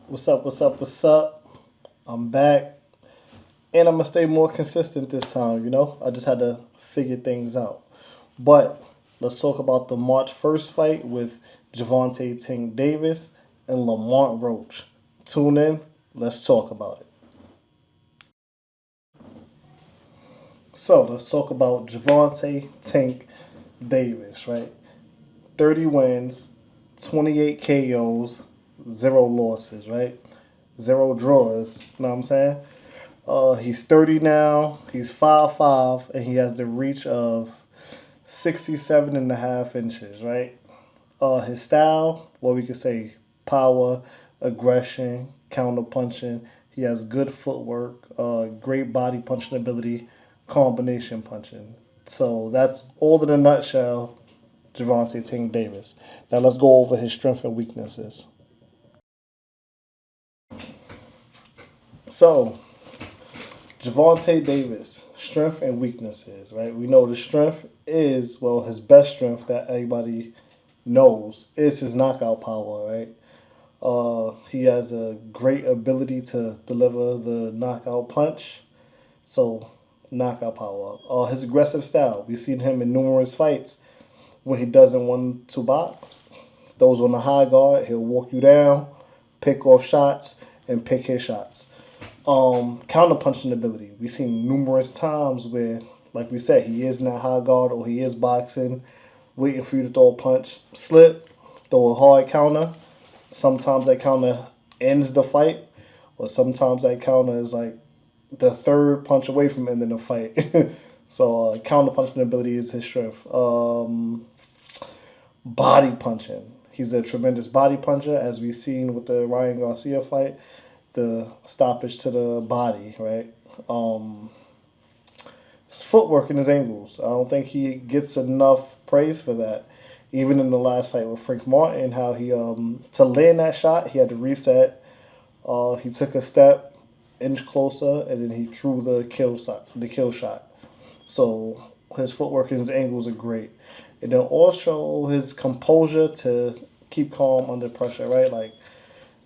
What's up, what's up, what's up? I'm back. And I'm going to stay more consistent this time, you know? I just had to figure things out. But let's talk about the March 1st fight with Gervonta Tank Davis and Lamont Roach. Tune in. Let's talk about it. So let's talk about Gervonta Tank Davis, right? 30 wins, 28 KOs, zero losses, right? Zero draws, you know what I'm saying? He's 30 now. He's 5'5", and he has the reach of 67.5 inches, right? His style, what we could say, power, aggression, counter punching. He has good footwork, great body punching ability, combination punching. So that's all in a nutshell, Gervonta Tank Davis. Now let's go over his strengths and weaknesses. So Gervonta Davis, strength and weaknesses, right? We know the strength is, well, his best strength that everybody knows is his knockout power, right? He has a great ability to deliver the knockout punch. So, knockout power. His aggressive style. We've seen him in numerous fights when he doesn't want to box. Those on the high guard, he'll walk you down, pick off shots, and pick his shots. Counter punching ability. We've seen numerous times where, like we said, he is in that high guard or he is boxing, waiting for you to throw a punch, slip, throw a hard counter. Sometimes that counter ends the fight, or sometimes that counter is like the third punch away from ending the fight. So counter punching ability is his strength. Body punching. He's a tremendous body puncher, as we've seen with the Ryan Garcia fight, the stoppage to the body, right? His footwork and his angles. I don't think he gets enough praise for that. Even in the last fight with Frank Martin, how he to land that shot, he had to reset. He took a step, inch closer, and then he threw the kill shot. So his footwork and his angles are great. And then also his composure to keep calm under pressure, right? Like,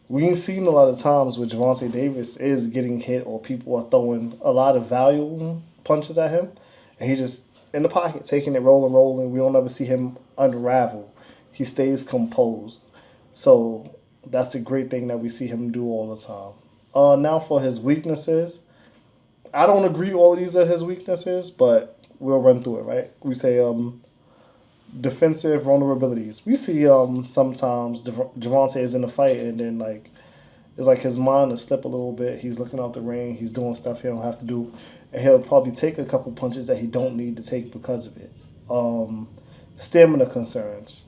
we've seen a lot of times where Gervonta Davis is getting hit or people are throwing a lot of value punches at him, and he just in the pocket, taking it, rolling. We don't ever see him unravel. He stays composed. So that's a great thing that we see him do all the time. Now for his weaknesses. I don't agree all of these are his weaknesses, but we'll run through it, right? We say defensive vulnerabilities. We see sometimes Gervonta is in the fight and then like it's like his mind is slip a little bit. He's looking out the ring. He's doing stuff he don't have to do, and he'll probably take a couple punches that he don't need to take because of it. Stamina concerns.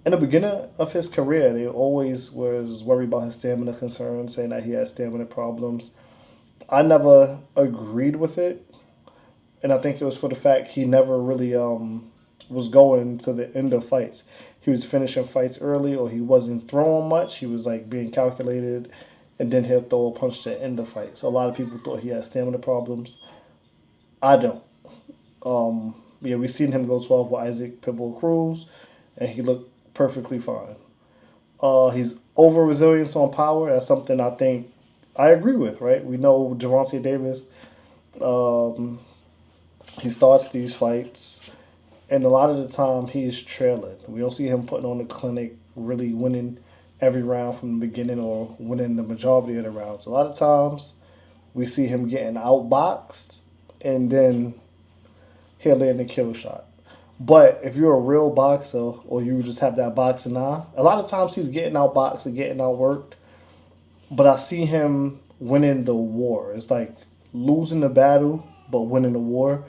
In the beginning of his career, they always was worried about his stamina concerns, saying that he had stamina problems. I never agreed with it, and I think it was for the fact he never really was going to the end of fights. He was finishing fights early, or he wasn't throwing much. He was like being calculated, and then he'll throw a punch to end the fight. So a lot of people thought he had stamina problems. I don't. Yeah, we've seen him go 12 with Isaac Pitbull Cruz, and he looked perfectly fine. He's over resilience on power. That's something I think I agree with. Right? We know Gervonta Davis. He starts these fights. And a lot of the time, he is trailing. We don't see him putting on the clinic, really winning every round from the beginning or winning the majority of the rounds. A lot of times, we see him getting outboxed, and then he'll land a kill shot. But if you're a real boxer or you just have that boxing eye, a lot of times he's getting outboxed and getting outworked. But I see him winning the war. It's like losing the battle, but winning the war,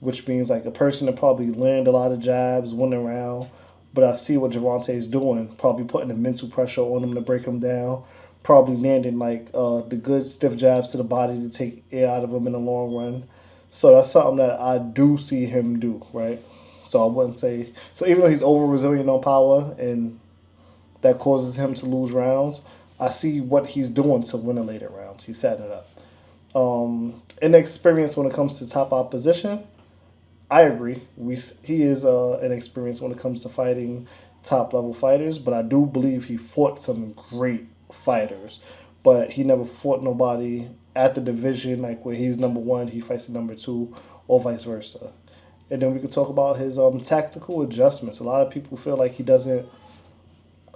which means like a person that probably land a lot of jabs, win around. But I see what Gervonta is doing, probably putting the mental pressure on him to break him down, probably landing like the good stiff jabs to the body to take air out of him in the long run. So that's something that I do see him do, right? So I wouldn't say, so even though he's over resilient on power and that causes him to lose rounds, I see what he's doing to win the later rounds. He's setting it up. Inexperience when it comes to top opposition, I agree. He is inexperienced when it comes to fighting top level fighters, but I do believe he fought some great fighters, but he never fought nobody at the division like where he's number one, he fights the number two, or vice versa. And then we could talk about his tactical adjustments. A lot of people feel like he doesn't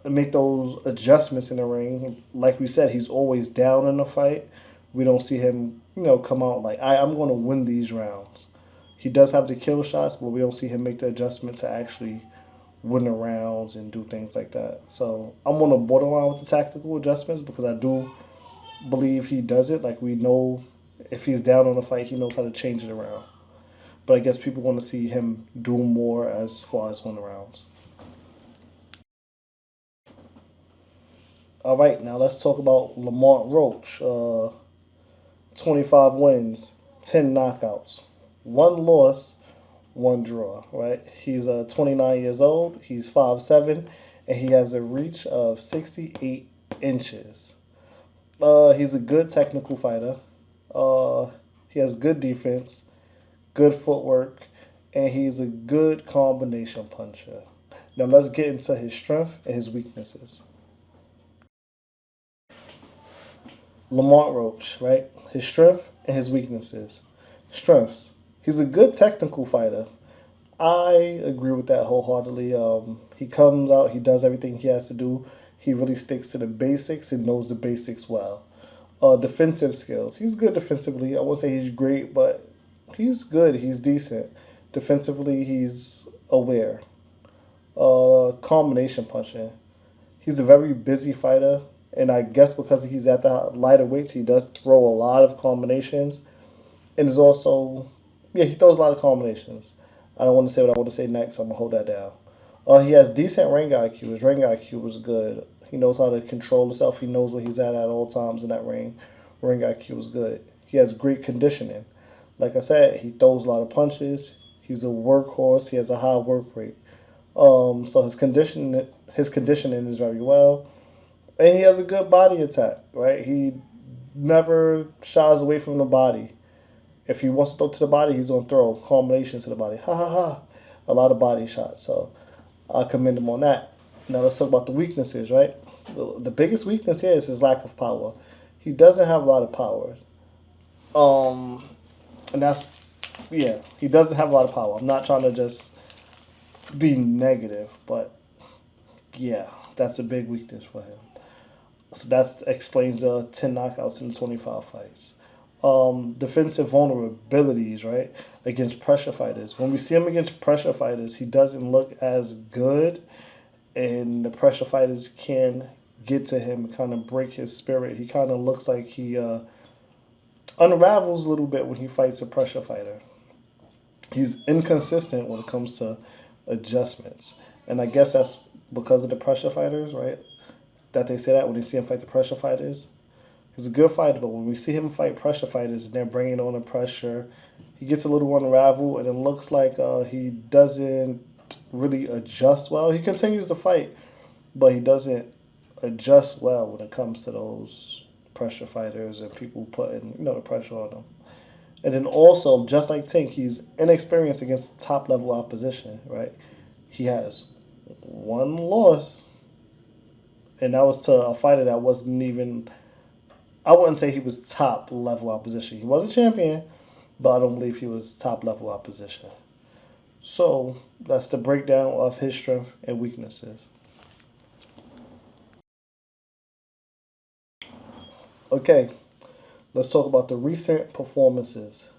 make those adjustments in the ring. Like we said, he's always down in the fight. We don't see him, come out like I'm going to win these rounds. He does have the kill shots, but we don't see him make the adjustment to actually win the rounds and do things like that. So I'm on the borderline with the tactical adjustments because I do believe he does it. Like we know if he's down on a fight, he knows how to change it around. But I guess people want to see him do more as far as win the rounds. All right, now let's talk about Lamont Roach. 25 wins, 10 knockouts, 1 loss, 1 draw, right? He's 29 years old, he's 5'7", and he has a reach of 68 inches. He's a good technical fighter. He has good defense, good footwork, and he's a good combination puncher. Now let's get into his strength and his weaknesses. Lamont Roach, right? His strength and his weaknesses. Strengths. He's a good technical fighter. I agree with that wholeheartedly. He comes out, he does everything he has to do. He really sticks to the basics and knows the basics well. Defensive skills. He's good defensively. I won't say he's great, but he's good. He's decent. Defensively, he's aware. Combination punching. He's a very busy fighter. And I guess because he's at the lighter weights, he does throw a lot of combinations. And is also, he throws a lot of combinations. I don't want to say what I want to say next. I'm going to hold that down. He has decent ring IQ. His ring IQ is good. He knows how to control himself. He knows where he's at all times in that ring. Ring IQ is good. He has great conditioning. Like I said, he throws a lot of punches. He's a workhorse. He has a high work rate. So his conditioning is very well. And he has a good body attack, right? He never shies away from the body. If he wants to throw to the body, he's going to throw combinations to the body. Ha, ha, ha. A lot of body shots. So I commend him on that. Now let's talk about the weaknesses, right? The biggest weakness here is his lack of power. He doesn't have a lot of power. And that's, he doesn't have a lot of power. I'm not trying to just be negative, but that's a big weakness for him. So that explains the 10 knockouts in 25 fights. Defensive vulnerabilities, right, against pressure fighters. When we see him against pressure fighters, he doesn't look as good, and the pressure fighters can get to him, kind of break his spirit. He kind of looks like he unravels a little bit when he fights a pressure fighter. He's inconsistent when it comes to adjustments, and I guess that's because of the pressure fighters, right? That they say that when they see him fight the pressure fighters. He's a good fighter, but when we see him fight pressure fighters and they're bringing on the pressure, he gets a little unraveled, and it looks like he doesn't really adjust well. He continues to fight, but he doesn't adjust well when it comes to those pressure fighters and people putting the pressure on them. And then also, just like Tank, he's inexperienced against top-level opposition, right? He has 1 loss. And that was to a fighter that wasn't even, I wouldn't say he was top-level opposition. He was a champion, but I don't believe he was top-level opposition. So that's the breakdown of his strengths and weaknesses. Okay, let's talk about the recent performances.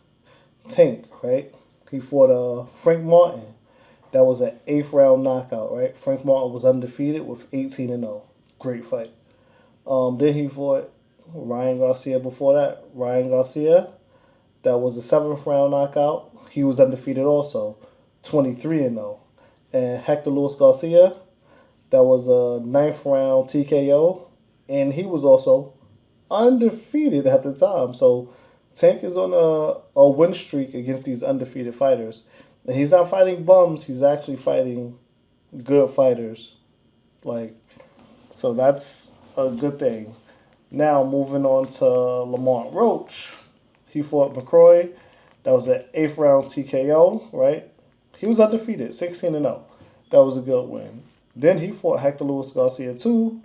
Tank, right? He fought Frank Martin. That was an 8th round knockout, right? Frank Martin was undefeated with 18-0. Great fight. Then he fought Ryan Garcia before that. Ryan Garcia, that was a 7th round knockout. He was undefeated also, 23-0. And Hector Luis Garcia, that was a 9th round TKO, and he was also undefeated at the time. So Tank is on a win streak against these undefeated fighters. And he's not fighting bums. He's actually fighting good fighters. So that's a good thing. Now moving on to Lamont Roach. He fought McCroy. That was an 8th round TKO, right? He was undefeated, 16-0. That was a good win. Then he fought Hector Luis Garcia too.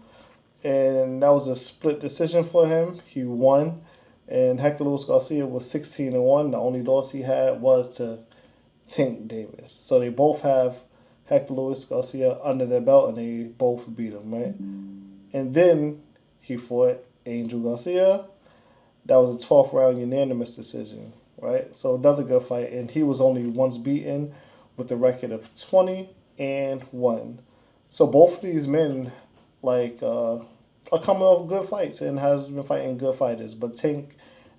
and that was a split decision for him. He won, and Hector Luis Garcia was 16-1. The only loss he had was to Tank Davis. So they both have Hector Luis Garcia under their belt, and they both beat him, right? And then he fought Angel Garcia. That was a 12th round unanimous decision, right? So another good fight, and he was only once beaten with a record of 20-1. So both of these men, are coming off good fights and has been fighting good fighters. But Tank,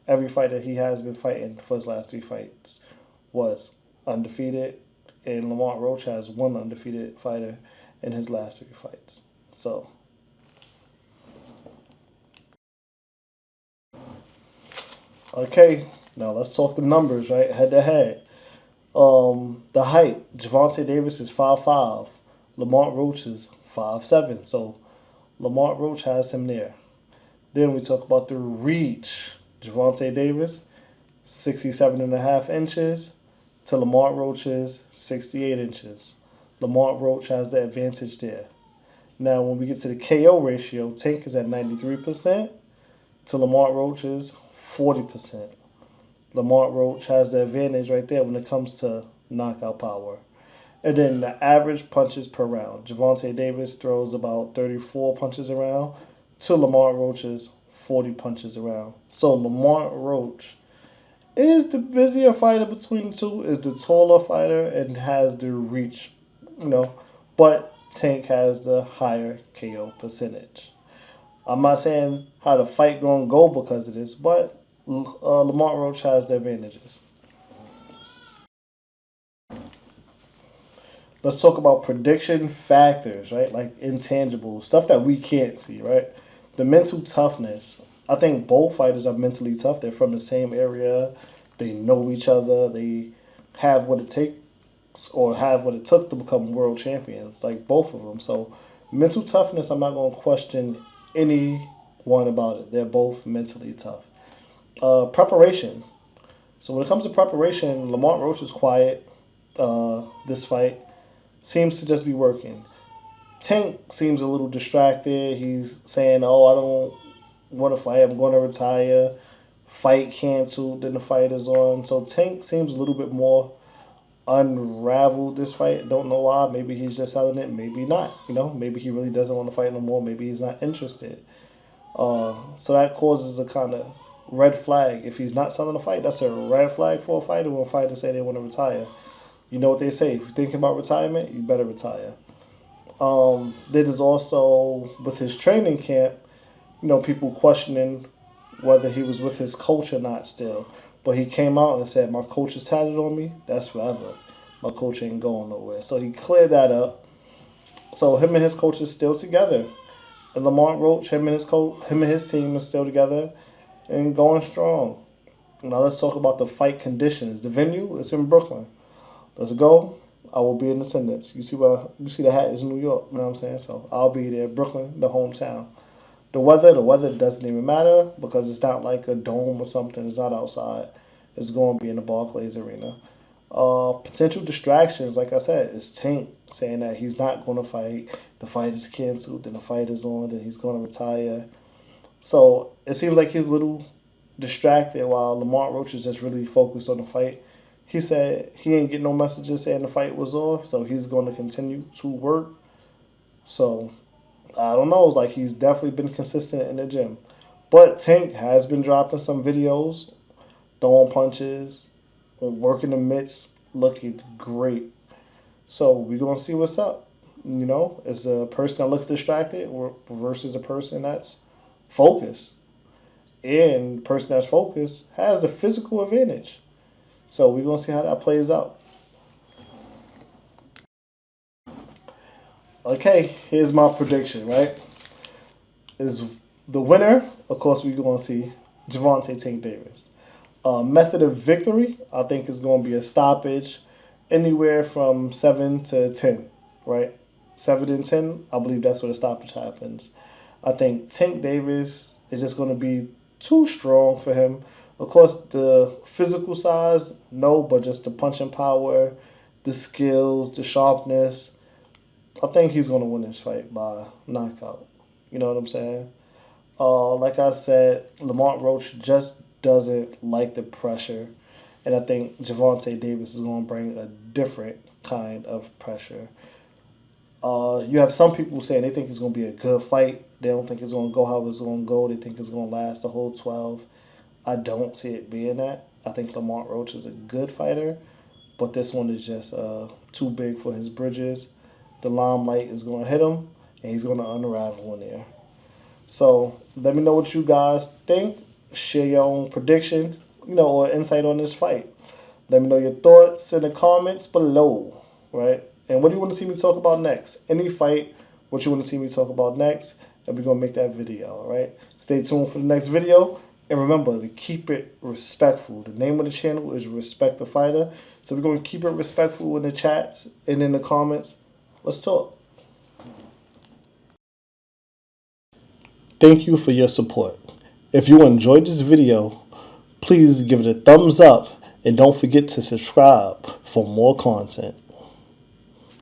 every fight that he has been fighting for his last 3 fights was undefeated, and Lamont Roach has one undefeated fighter in his last 3 fights. So, okay, now let's talk the numbers, right? Head to head. The height, Gervonta Davis is 5'5", Lamont Roach is 5'7", so Lamont Roach has him there. Then we talk about the reach. Gervonta Davis, 67.5 inches to Lamont Roach's 68 inches. Lamont Roach has the advantage there. Now, when we get to the KO ratio, Tank is at 93% to Lamont Roach's 40%. Lamont Roach has the advantage right there when it comes to knockout power. And then the average punches per round. Gervonta Davis throws about 34 punches around to Lamont Roach's 40 punches around. So Lamont Roach is the busier fighter between the two, is the taller fighter, and has the reach, but Tank has the higher KO percentage. I'm not saying how the fight gonna go because of this, but Lamont Roach has the advantages. Let's talk about prediction factors, right? Like intangibles, stuff that we can't see, right? The mental toughness. I think both fighters are mentally tough. They're from the same area. They know each other. They have what it takes or have what it took to become world champions, like both of them. So mental toughness, I'm not going to question anyone about it. They're both mentally tough. Preparation. So when it comes to preparation, Lamont Roach is quiet. This fight seems to just be working. Tank seems a little distracted. He's saying, "Oh, I don't want to fight. I'm going to retire." Fight canceled. Then the fight is on. So Tank seems a little bit more unraveled this fight. Don't know why. Maybe he's just selling it. Maybe not. Maybe he really doesn't want to fight no more. Maybe he's not interested. So that causes a kind of red flag. If he's not selling a fight, that's a red flag for a fighter when fighters say they want to retire. You know what they say. If you're thinking about retirement, you better retire. There's also, with his training camp, people questioning whether he was with his coach or not still. But he came out and said, "My coach is tatted on me. That's forever. My coach ain't going nowhere." So he cleared that up. So him and his coach is still together. And Lamont Roach, him and his team is still together and going strong. Now let's talk about the fight conditions. The venue is in Brooklyn. Let's go. I will be in attendance. You see the hat is New York. You know what I'm saying? So I'll be there. Brooklyn, the hometown. The weather doesn't even matter because it's not like a dome or something. It's not outside. It's going to be in the Barclays Arena. Potential distractions, like I said, is Tank saying that he's not going to fight. The fight is canceled. Then the fight is on. Then he's going to retire. So it seems like he's a little distracted while Lamont Roach is just really focused on the fight. He said he ain't getting no messages saying the fight was off, so he's going to continue to work. So I don't know. Like, he's definitely been consistent in the gym. But Tank has been dropping some videos, throwing punches, working the mitts, looking great. So we're going to see what's up. Is a person that looks distracted versus a person that's focused. And the person that's focused has the physical advantage. So we're going to see how that plays out. Okay, here's my prediction, right? Is the winner, of course, we're going to see Gervonta Tank Davis. Method of victory, I think, is going to be a stoppage anywhere from 7 to 10, right? 7 and 10, I believe that's where the stoppage happens. I think Tank Davis is just going to be too strong for him. Of course, the physical size, no, but just the punching power, the skills, the sharpness. I think he's going to win this fight by knockout. You know what I'm saying? Like I said, Lamont Roach just doesn't like the pressure. And I think Gervonta Davis is going to bring a different kind of pressure. You have some people saying they think it's going to be a good fight. They don't think it's going to go how it's going to go. They think it's going to last the whole 12. I don't see it being that. I think Lamont Roach is a good fighter, but this one is just too big for his bridges. The limelight is going to hit him, and he's going to unravel in there. So let me know what you guys think. Share your own prediction, or insight on this fight. Let me know your thoughts in the comments below, right? And what do you want to see me talk about next? Any fight, what you want to see me talk about next, and we're going to make that video, all right? Stay tuned for the next video. And remember to keep it respectful. The name of the channel is Respect the Fighter. So we're going to keep it respectful in the chats and in the comments. Let's talk. Thank you for your support. If you enjoyed this video, please give it a thumbs up and don't forget to subscribe for more content.